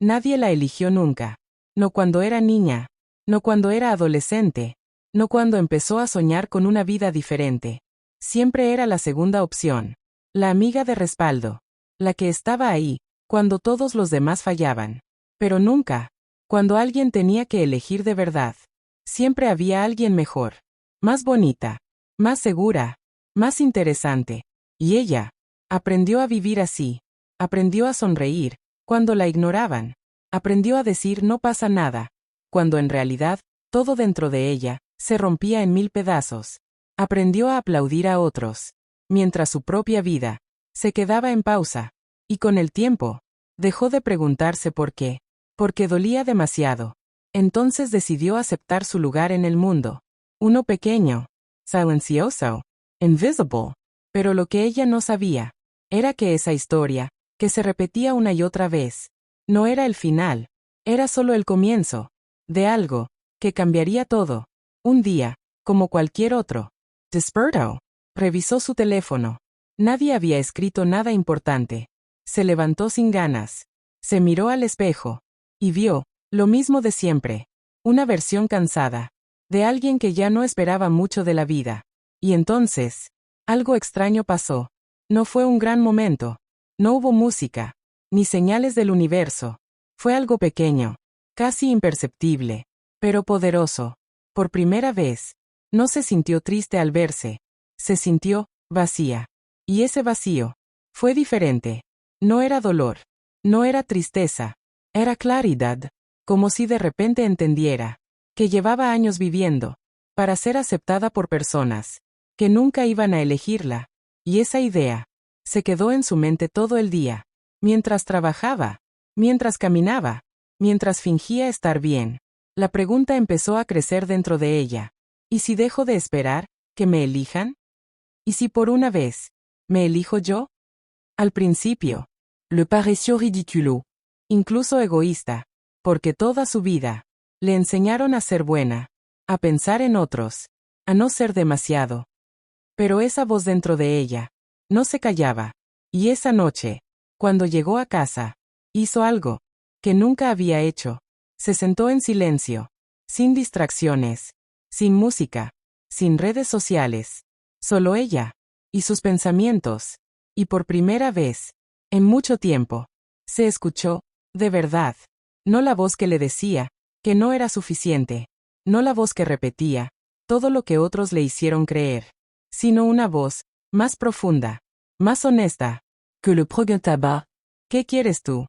Nadie la eligió nunca. No cuando era niña. No cuando era adolescente. No cuando empezó a soñar con una vida diferente. Siempre era la segunda opción. La amiga de respaldo. La que estaba ahí, cuando todos los demás fallaban. Pero nunca, cuando alguien tenía que elegir de verdad. Siempre había alguien mejor. Más bonita. Más segura. Más interesante. Y ella aprendió a vivir así. Aprendió a sonreír cuando la ignoraban. Aprendió a decir no pasa nada, cuando en realidad, todo dentro de ella se rompía en 1000 pedazos. Aprendió a aplaudir a otros, mientras su propia vida se quedaba en pausa. Y con el tiempo, dejó de preguntarse por qué, porque dolía demasiado. Entonces decidió aceptar su lugar en el mundo. Uno pequeño, silencioso, invisible. Pero lo que ella no sabía era que esa historia, que se repetía una y otra vez, no era el final, era solo el comienzo de algo que cambiaría todo. Un día, como cualquier otro, despertó, revisó su teléfono. Nadie había escrito nada importante. Se levantó sin ganas. Se miró al espejo y vio lo mismo de siempre, una versión cansada de alguien que ya no esperaba mucho de la vida. Y entonces, algo extraño pasó. No fue un gran momento. No hubo música, ni señales del universo. Fue algo pequeño, casi imperceptible, pero poderoso. Por primera vez, no se sintió triste al verse. Se sintió vacía. Y ese vacío fue diferente. No era dolor. No era tristeza. Era claridad. Como si de repente entendiera que llevaba años viviendo para ser aceptada por personas que nunca iban a elegirla. Y esa idea se quedó en su mente todo el día, mientras trabajaba, mientras caminaba, mientras fingía estar bien. La pregunta empezó a crecer dentro de ella. ¿Y si dejo de esperar que me elijan? ¿Y si por una vez me elijo yo? Al principio, le pareció ridículo, incluso egoísta, porque toda su vida le enseñaron a ser buena, a pensar en otros, a no ser demasiado. Pero esa voz dentro de ella no se callaba. Y esa noche, cuando llegó a casa, hizo algo que nunca había hecho. Se sentó en silencio, sin distracciones, sin música, sin redes sociales. Solo ella y sus pensamientos. Y por primera vez, en mucho tiempo, se escuchó, de verdad. No la voz que le decía que no era suficiente. No la voz que repetía todo lo que otros le hicieron creer. Sino una voz más profunda, más honesta, que le preguntaba, ¿qué quieres tú?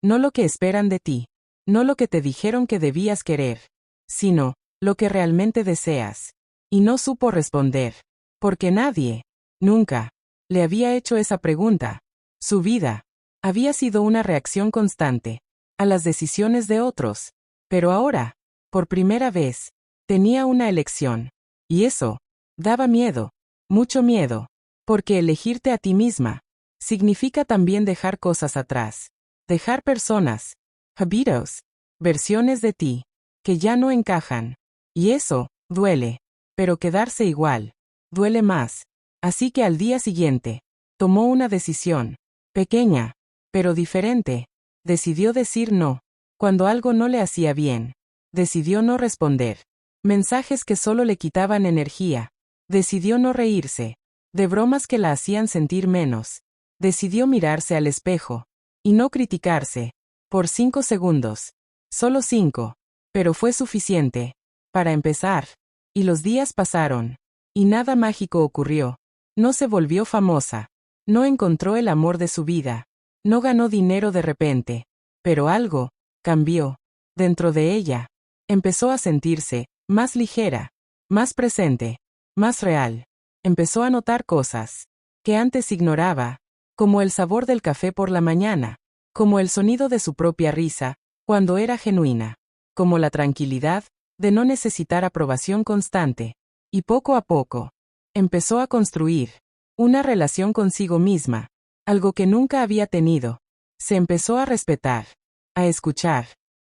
No lo que esperan de ti, no lo que te dijeron que debías querer, sino lo que realmente deseas. Y no supo responder, porque nadie, nunca, le había hecho esa pregunta. Su vida había sido una reacción constante a las decisiones de otros, pero ahora, por primera vez, tenía una elección. Y eso daba miedo, mucho miedo, porque elegirte a ti misma significa también dejar cosas atrás, dejar personas, hábitos, versiones de ti, que ya no encajan. Y eso duele, pero quedarse igual duele más. Así que al día siguiente, tomó una decisión, pequeña, pero diferente. Decidió decir no, cuando algo no le hacía bien. Decidió no responder mensajes que solo le quitaban energía. Decidió no reírse de bromas que la hacían sentir menos. Decidió mirarse al espejo y no criticarse por 5 segundos. Solo 5, pero fue suficiente para empezar. Y los días pasaron, y nada mágico ocurrió. No se volvió famosa, no encontró el amor de su vida, no ganó dinero de repente, pero algo cambió dentro de ella. Empezó a sentirse más ligera, más presente, más real. Empezó a notar cosas que antes ignoraba, como el sabor del café por la mañana, como el sonido de su propia risa, cuando era genuina, como la tranquilidad de no necesitar aprobación constante. Y poco a poco, empezó a construir una relación consigo misma, algo que nunca había tenido. Se empezó a respetar, a escuchar,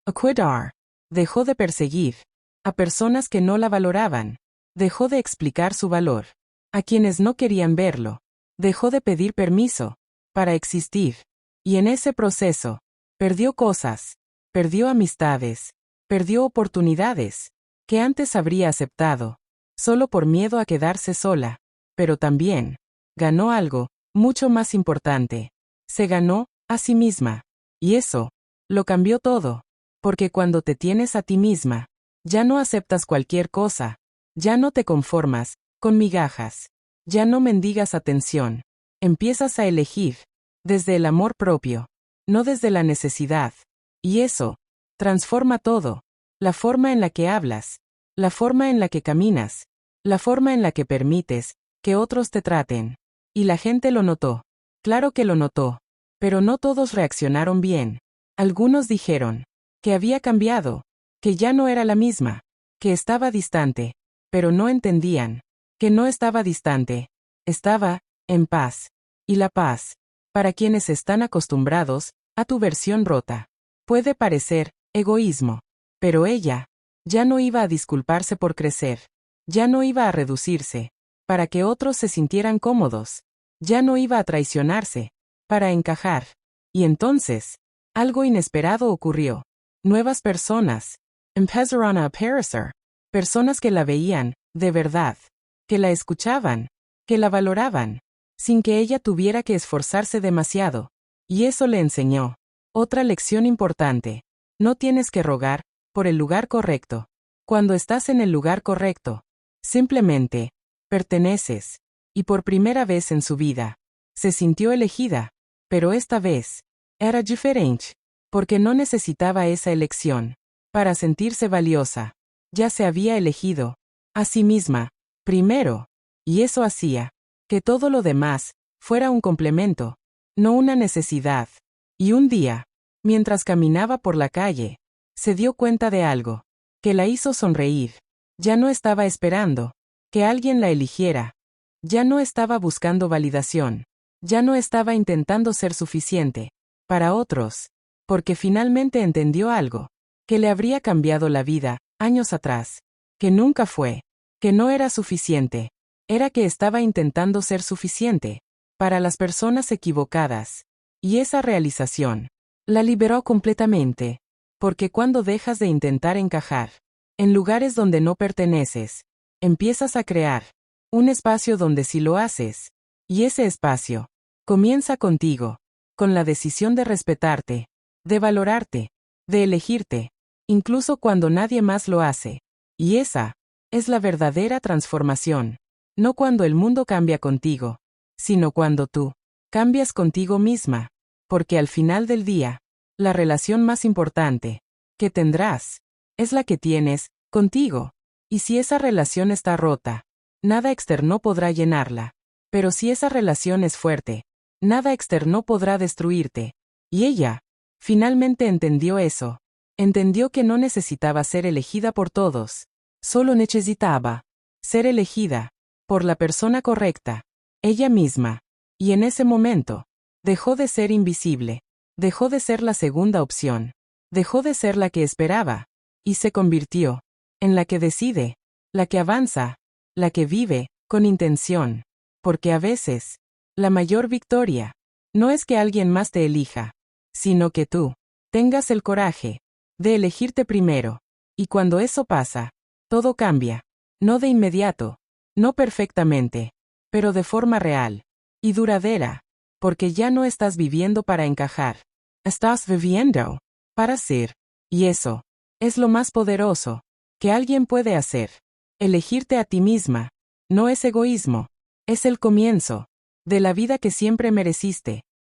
a cuidar. Dejó de perseguir a personas que no la valoraban. Dejó de explicar su valor a quienes no querían verlo. Dejó de pedir permiso para existir. Y en ese proceso, Perdió cosas, perdió amistades, perdió oportunidades, que antes habría aceptado, solo por miedo a quedarse sola, pero también ganó algo mucho más importante. Se ganó a sí misma. Y eso lo cambió todo, porque cuando te tienes a ti misma, ya no aceptas cualquier cosa, ya no te conformas con migajas, ya no mendigas atención, empiezas a elegir desde el amor propio, no desde la necesidad. Y eso transforma todo, la forma en la que hablas, la forma en la que caminas, la forma en la que permites que otros te traten. Y la gente lo notó. Claro que lo notó. Pero no todos reaccionaron bien. Algunos dijeron que había cambiado, que ya no era la misma, que estaba distante, pero no entendían que no estaba distante, estaba en paz. Y la paz, para quienes están acostumbrados a tu versión rota, puede parecer egoísmo, pero ella ya no iba a disculparse por crecer, ya no iba a reducirse para que otros se sintieran cómodos, ya no iba a traicionarse para encajar. Y entonces, algo inesperado ocurrió. Nuevas personas empezaron a aparecer, personas que la veían, de verdad, que la escuchaban, que la valoraban, sin que ella tuviera que esforzarse demasiado. Y eso le enseñó otra lección importante. No tienes que rogar por el lugar correcto. Cuando estás en el lugar correcto, simplemente perteneces. Y por primera vez en su vida, se sintió elegida. Pero esta vez, era diferente, porque no necesitaba esa elección para sentirse valiosa. Ya se había elegido a sí misma, primero, y eso hacía que todo lo demás fuera un complemento, no una necesidad. Y un día, mientras caminaba por la calle, se dio cuenta de algo que la hizo sonreír. Ya no estaba esperando que alguien la eligiera. Ya no estaba buscando validación. Ya no estaba intentando ser suficiente para otros, porque finalmente entendió algo que le habría cambiado la vida años atrás, que nunca fue, que no era suficiente, era que estaba intentando ser suficiente para las personas equivocadas. Y esa realización la liberó completamente, porque cuando dejas de intentar encajar en lugares donde no perteneces, empiezas a crear un espacio donde sí lo haces. Y ese espacio comienza contigo, con la decisión de respetarte, de valorarte, de elegirte, incluso cuando nadie más lo hace. Y esa es la verdadera transformación. No cuando el mundo cambia contigo, sino cuando tú cambias contigo misma, porque al final del día, la relación más importante que tendrás es la que tienes contigo. Y si esa relación está rota, nada externo podrá llenarla. Pero si esa relación es fuerte, nada externo podrá destruirte. Y ella finalmente entendió eso. Entendió que no necesitaba ser elegida por todos. Solo necesitaba ser elegida por la persona correcta, ella misma. Y en ese momento, dejó de ser invisible. Dejó de ser la segunda opción. Dejó de ser la que esperaba. Y se convirtió en la que decide, la que avanza, la que vive con intención. Porque a veces, la mayor victoria no es que alguien más te elija, sino que tú tengas el coraje de elegirte primero. Y cuando eso pasa, todo cambia. No de inmediato, no perfectamente, pero de forma real y duradera, porque ya no estás viviendo para encajar. Estás viviendo para ser. Y eso es lo más poderoso que alguien puede hacer. Elegirte a ti misma no es egoísmo. Es el comienzo de la vida que siempre mereciste.